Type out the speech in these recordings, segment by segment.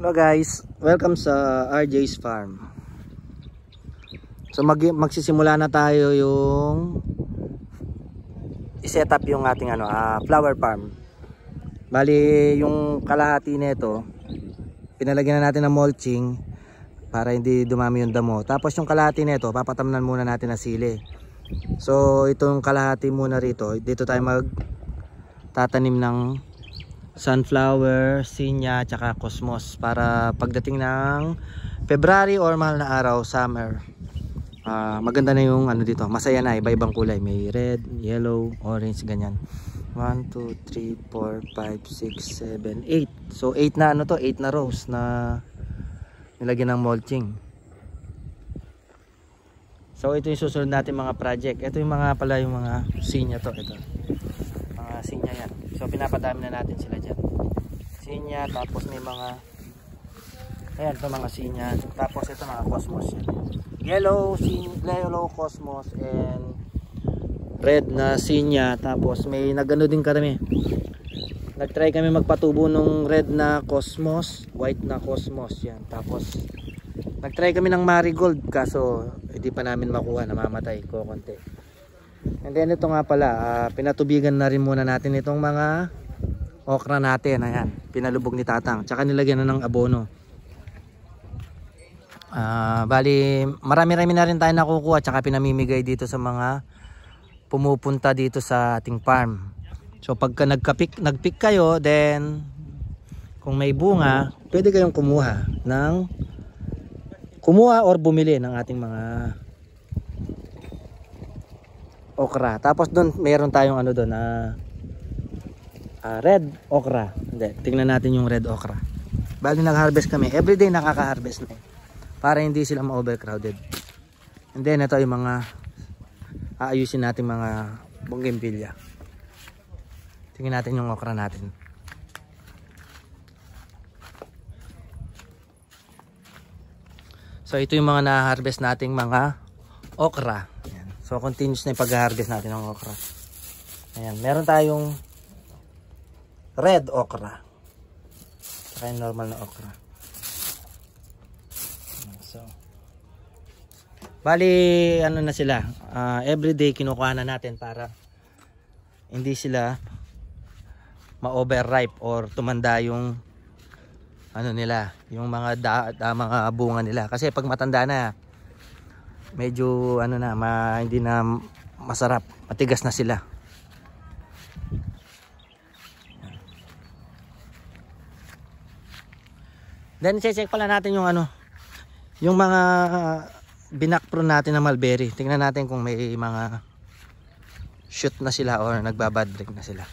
Hello guys, welcome sa RJ's Farm. So magsisimula na tayo yung i-set up yung ating flower farm. Bali yung kalahati nito pinalagyan na natin ng mulching para hindi dumami yung damo. Tapos yung kalahati nito papatamnan muna natin ng sili. So itong kalahati muna rito, dito tayo magtatanim ng sunflower, sinya, tsaka cosmos para pagdating ng February or mahal na araw, summer, maganda na yung dito, masaya na, iba-ibang kulay, may red, yellow, orange, ganyan. 1, 2, 3, 4, 5, 6, 7, 8. So 8 na 8 na rows na nilagyan ng mulching. So ito yung susunod natin mga project. Ito yung mga sinya to, ito. Mga sinya yan. So pinapadami na natin sila dyan. Sinya, tapos may mga ayan ito mga sinya. Tapos ito mga cosmos yan. Yellow cosmos and red na sinya. Tapos may nagano din kami. Nagtry kami magpatubo nung red na cosmos, white na cosmos yan. Tapos nagtry kami ng marigold kaso hindi pa namin makuha, namamatay ko konti. And then ito nga pala, pinatubigan na rin muna natin itong mga okra natin. Ayan, pinalubog ni Tatang. Tsaka nilagyan na ng abono. Bali, marami-rami na rin tayo nakukuha. Tsaka pinamimigay dito sa mga pumupunta dito sa ating farm. So pagka nagpick kayo, then kung may bunga, pwede kayong kumuha or bumili ng ating mga okra. Tapos doon meron tayong doon red okra. Hindi, tingnan natin yung red okra. Bali nag-harvest kami. Everyday nakaka-harvest na. Para hindi sila ma-overcrowded. And then ito yung mga aayusin natin mga bougainvillea. Tingnan natin yung okra natin. So ito yung mga na-harvest nating mga okra. Ayan. So continuous na yung pag-harvest natin ng okra. Ayan, meron tayong red okra. Saka yung normal na okra. So bali na sila. Everyday kinukuha na natin para hindi sila ma-overripe or tumanda yung nila, yung mga mga bunga nila. Kasi pag matanda na, medyo hindi na masarap, matigas na sila. Then check pala natin yung yung mga binakpro natin na mulberry. Tingnan natin kung may mga shoot na sila or nagbabad break na sila.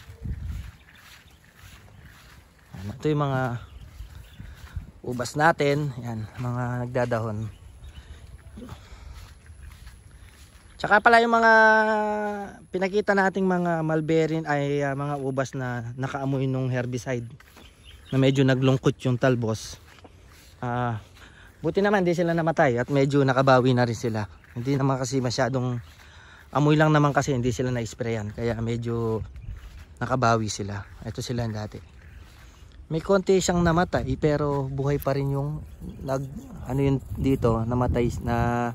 Ito yung mga ubas natin, yan, mga nagdadahon. Tsaka pala yung mga pinakita nating mga mulberry ay mga ubas na nakaamoy nung herbicide na medyo naglungkot yung talbos. Buti naman hindi sila namatay at medyo nakabawi na rin sila. Hindi naman kasi masyadong amoy lang naman kasi hindi sila na-sprayan kaya medyo nakabawi sila. Ito sila dati. May konti siyang namatay pero buhay pa rin yung yun dito, namatay na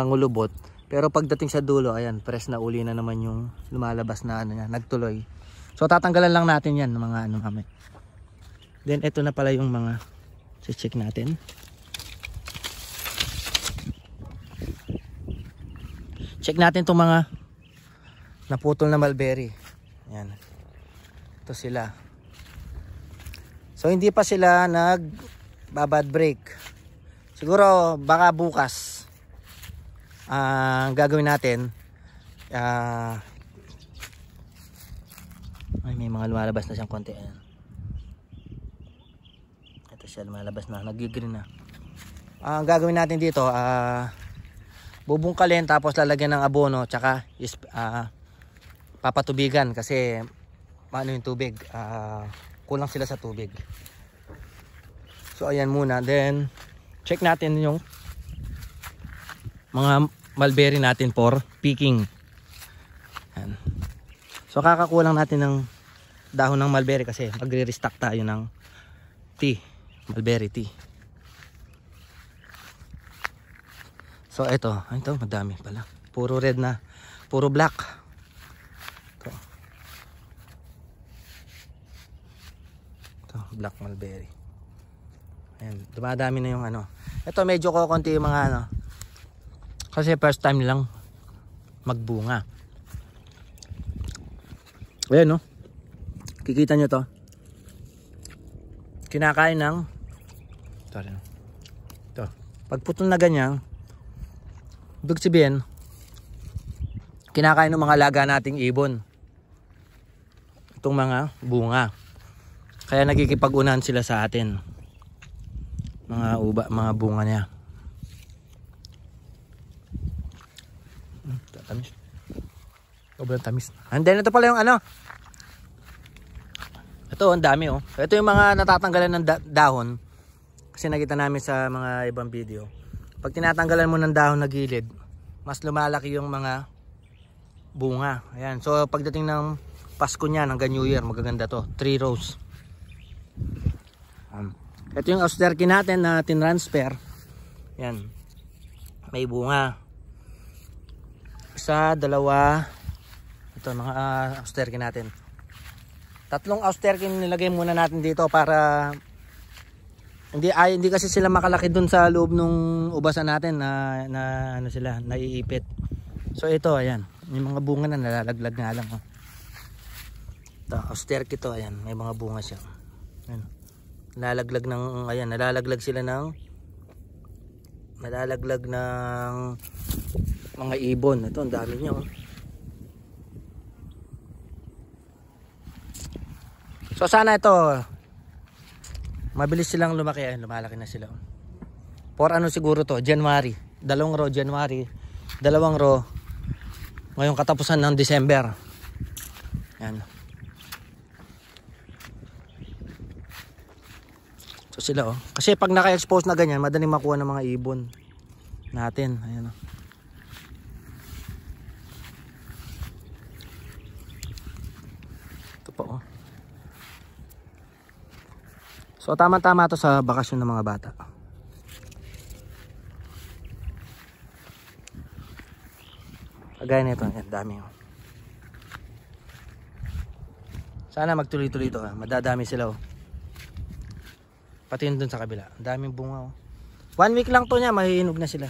ngulubot. Pero pagdating sa dulo, ayan, press na uli na naman yung lumalabas na nagtuloy. So tatanggalan lang natin yan ng mga kami. Then ito na pala yung mga check natin. Check natin itong mga naputol na mulberry. Ayan. Ito sila. So hindi pa sila nagbabad break. Siguro baka bukas gagawin natin ay may mga lumalabas na siyang konti. Ito siya lumalabas na, nag-green na. Ang gagawin natin dito bubungkalin tapos lalagyan ng abono tsaka papatubigan kasi yung tubig kulang sila sa tubig. So ayan muna, then check natin yung mga mulberry natin for picking. Ayan. So kakakulang natin ng dahon ng mulberry kasi magre-restock tayo ng tea mulberry tea. So ito madami pala. Puro red na, puro black. Ito black mulberry. Ayan, dumadami na yung ano. Ito medyo kokonti yung mga ano. Kasi first time lang magbunga. Ayan no. Kikita nyo to. Kinakain ng ito. Pagputol na ganyan, ibig sabihin, kinakain ng mga alaga nating ibon. Itong mga bunga. Kaya nagkikipag-unahan sila sa atin. Mga bunga niya. Tamis. Sobrang tamis. And then ito pala yung ano. Ito ang dami oh. Ito yung mga natatanggalan ng dahon. Kasi nakita namin sa mga ibang video. Pag tinatanggalan mo ng dahon na gilid, mas lumalaki yung mga bunga. Ayan. So pagdating ng Pasko niyan hanggang New Year, magaganda to. 3 rows. Ito yung austerky natin na tinransfer. Yan. May bunga. Isa, dalawa. Ito mga austerky natin. 3 austerky nilagay muna natin dito para hindi kasi sila makalaki dun sa loob nung ubasan natin na ano sila, naiipit. So ito, ayan. Yung mga bunga na nalalaglag nga lang. Oh. Ito, austerky to, ayan. May mga bunga siya. Ayan. Nalalaglag sila ng mga ibon. Ito, ang dami niya. Oh. So sana ito mabilis silang lumaki. Ayun, lumalaki na sila. For ano siguro to? January. 2 row January. 2 row ngayong katapusan ng December. Yan. So sila oh. Kasi pag naka-expose na ganyan, madaling makuha ng mga ibon natin. Ayan oh. Ito po oh. So tama-tama to sa bakasyon ng mga bata. Kagaya nito, yan dami. Sana magtuloy-tuloy ito, madadami sila oh. Pati yun dun sa kabila, ang daming bunga oh. 1 week lang to niya, mahihinog na sila.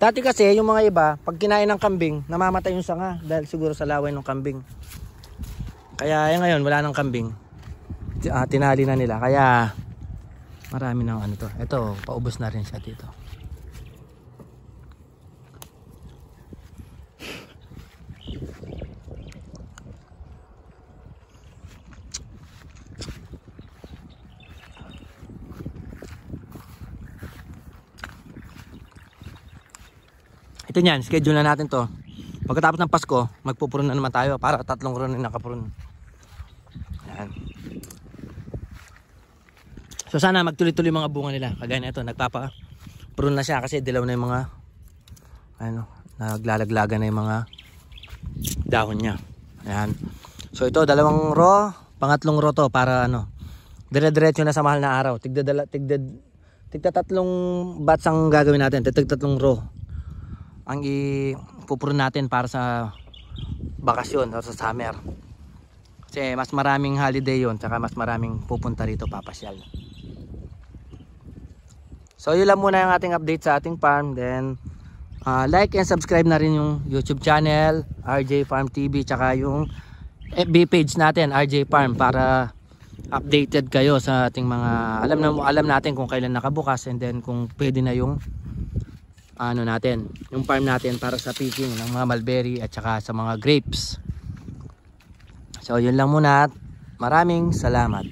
Dati kasi yung mga iba, pag kinain ng kambing, namamatay yung sanga dahil siguro sa laway ng kambing. Kaya ngayon wala nang kambing. Tinali na nila, kaya marami ng ano to. Ito, paubos na rin siya dito. Ito niyan, schedule na natin to. Pagkatapos ng Pasko, magpupurun na naman tayo para 3 row na nakapurun. Yan. So sana magtuloy-tuloy mga bunga nila. Kagaya na ito, nagpapa-prune na siya kasi dilaw na yung mga naglalaglagan na yung mga dahon niya. Ayan. So ito, 2 row, pangatlong row to para dire-diretso na sa mahal na araw. Tigda 3 batch ang gagawin natin. Tigda 3 row ang ipuprune natin para sa bakasyon o sa summer. Kasi mas maraming holiday yon, tsaka mas maraming pupunta rito papasyal. So yun lang muna yung ating update sa ating farm. Then like and subscribe na rin yung YouTube channel RJ Farm TV, tsaka yung FB page natin RJ Farm para updated kayo sa ating mga alam natin kung kailan nakabukas, and then kung pwede na yung yung farm natin para sa picking ng mga mulberry at saka sa mga grapes. So yun lang muna. Maraming salamat.